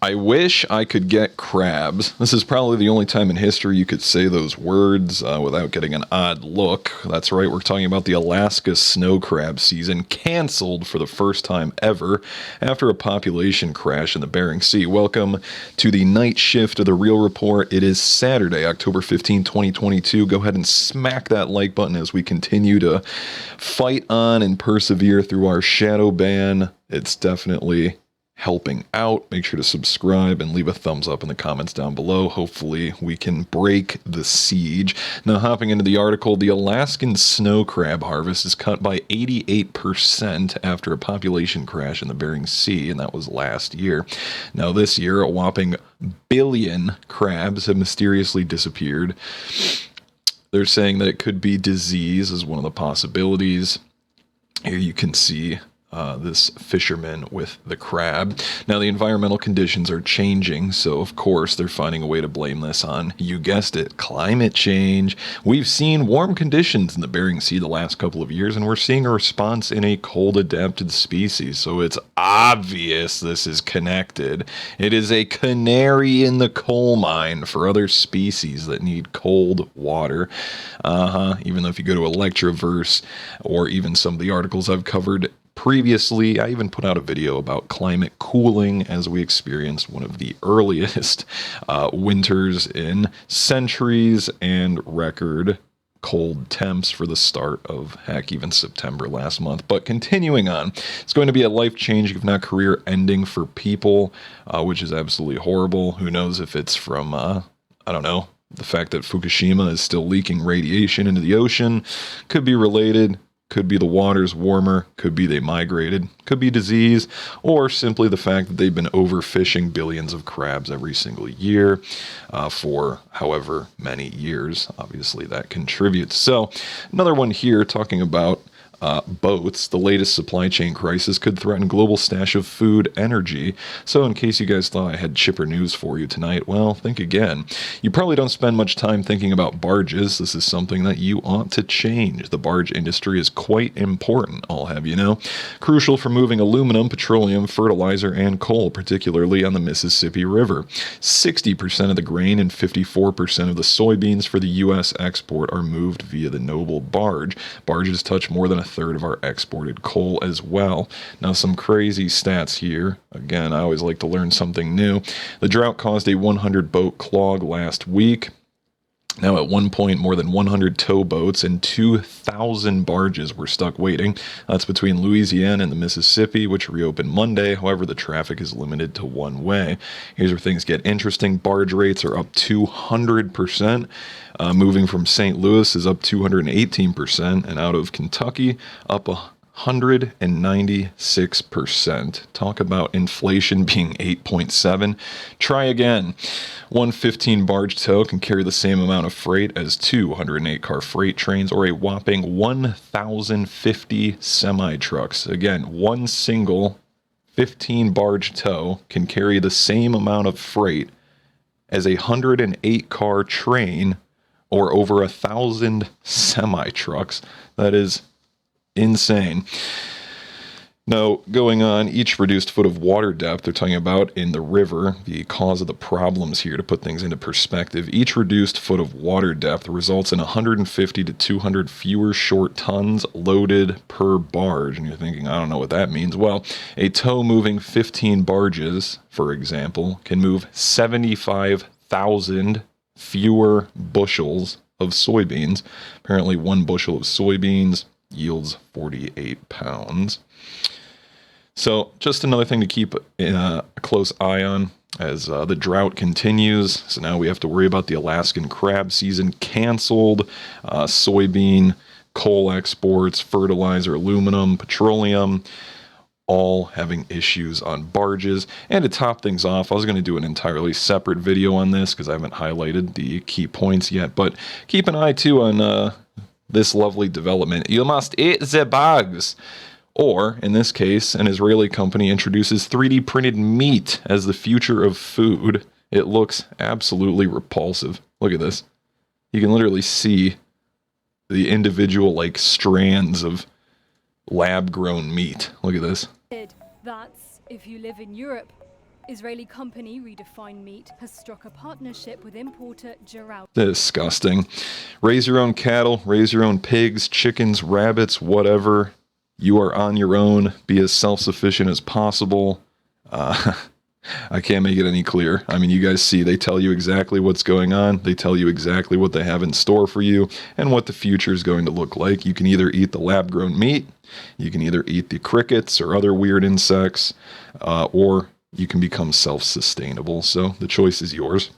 I wish I could get crabs. This is probably the only time in history you could say those words without getting an odd look. That's right, we're talking about the Alaska snow crab season, canceled for the first time ever after a population crash in the Bering Sea. Welcome to the night shift of The Real Report. It is Saturday, October 15, 2022. Go ahead and smack that like button as we continue to fight on and persevere through our shadow ban. It's definitely helping out. Make sure to subscribe and leave a thumbs up in the comments down below. Hopefully we can break the siege. Now, hopping into the article, the Alaskan snow crab harvest is cut by 88% after a population crash in the Bering Sea, and that was last year. Now this year, a whopping billion crabs have mysteriously disappeared. They're saying that it could be disease as one of the possibilities. Here you can see this fisherman with the crab. Now, the environmental conditions are changing, so of course they're finding a way to blame this on, you guessed it, climate change. We've seen warm conditions in the Bering Sea the last couple of years, and we're seeing a response in a cold-adapted species, so it's obvious this is connected. It is a canary in the coal mine for other species that need cold water. Even though if you go to Electroverse or even some of the articles I've covered previously, I even put out a video about climate cooling as we experienced one of the earliest winters in centuries and record cold temps for the start of, heck, even September last month. But continuing on, it's going to be a life-changing, if not career-ending for people, which is absolutely horrible. Who knows if it's from, I don't know, the fact that Fukushima is still leaking radiation into the ocean. Could be related. Could be the water's warmer, could be they migrated, could be disease, or simply the fact that they've been overfishing billions of crabs every single year for however many years. Obviously, that contributes. So, another one here talking about boats. The latest supply chain crisis could threaten global stash of food, energy. So in case you guys thought I had chipper news for you tonight, well, think again. You probably don't spend much time thinking about barges. This is something that you ought to change. The barge industry is quite important, I'll have you know. Crucial for moving aluminum, petroleum, fertilizer, and coal, particularly on the Mississippi River. 60% of the grain and 54% of the soybeans for the U.S. export are moved via the noble barge. Barges touch more than a third of our exported coal as well. Now, some crazy stats here. Again, I always like to learn something new. The drought caused a 100-boat clog last week. Now, at one point, more than 100 towboats and 2,000 barges were stuck waiting. That's between Louisiana and the Mississippi, which reopened Monday. However, the traffic is limited to one way. Here's where things get interesting. Barge rates are up 200%. Moving from St. Louis is up 218%. And out of Kentucky, up 196%. Talk about inflation being 8.7. Try again. One 15 barge tow can carry the same amount of freight as 208 car freight trains or a whopping 1,050 semi-trucks. Again, one single 15 barge tow can carry the same amount of freight as a 108 car train or over 1,000 semi-trucks. That is insane. Now, going on, each reduced foot of water depth, they're talking about in the river, the cause of the problems here to put things into perspective. Each reduced foot of water depth results in 150 to 200 fewer short tons loaded per barge. And you're thinking, I don't know what that means. Well, a tow moving 15 barges, for example, can move 75,000 fewer bushels of soybeans. Apparently, one bushel of soybeans yields 48 pounds. So just another thing to keep a close eye on as the drought continues. So now we have to worry about the Alaskan crab season canceled, soybean, coal exports, fertilizer, aluminum, petroleum, all having issues on barges. And to top things off, I was going to do an entirely separate video on this because I haven't highlighted the key points yet. But keep an eye too on this lovely development. You must eat the bugs. Or, in this case, an Israeli company introduces 3D printed meat as the future of food. It looks absolutely repulsive. Look at this. You can literally see the individual, like, strands of lab-grown meat. Look at this. That's if you live in Europe. Israeli company Redefined Meat has struck a partnership with importer Gerald. Disgusting. Raise your own cattle, raise your own pigs, chickens, rabbits, whatever. You are on your own. Be as self-sufficient as possible. I can't make it any clearer. I mean, you guys see, they tell you exactly what's going on. They tell you exactly what they have in store for you and what the future is going to look like. You can either eat the lab-grown meat, you can either eat the crickets or other weird insects, or you can become self-sustainable. So the choice is yours.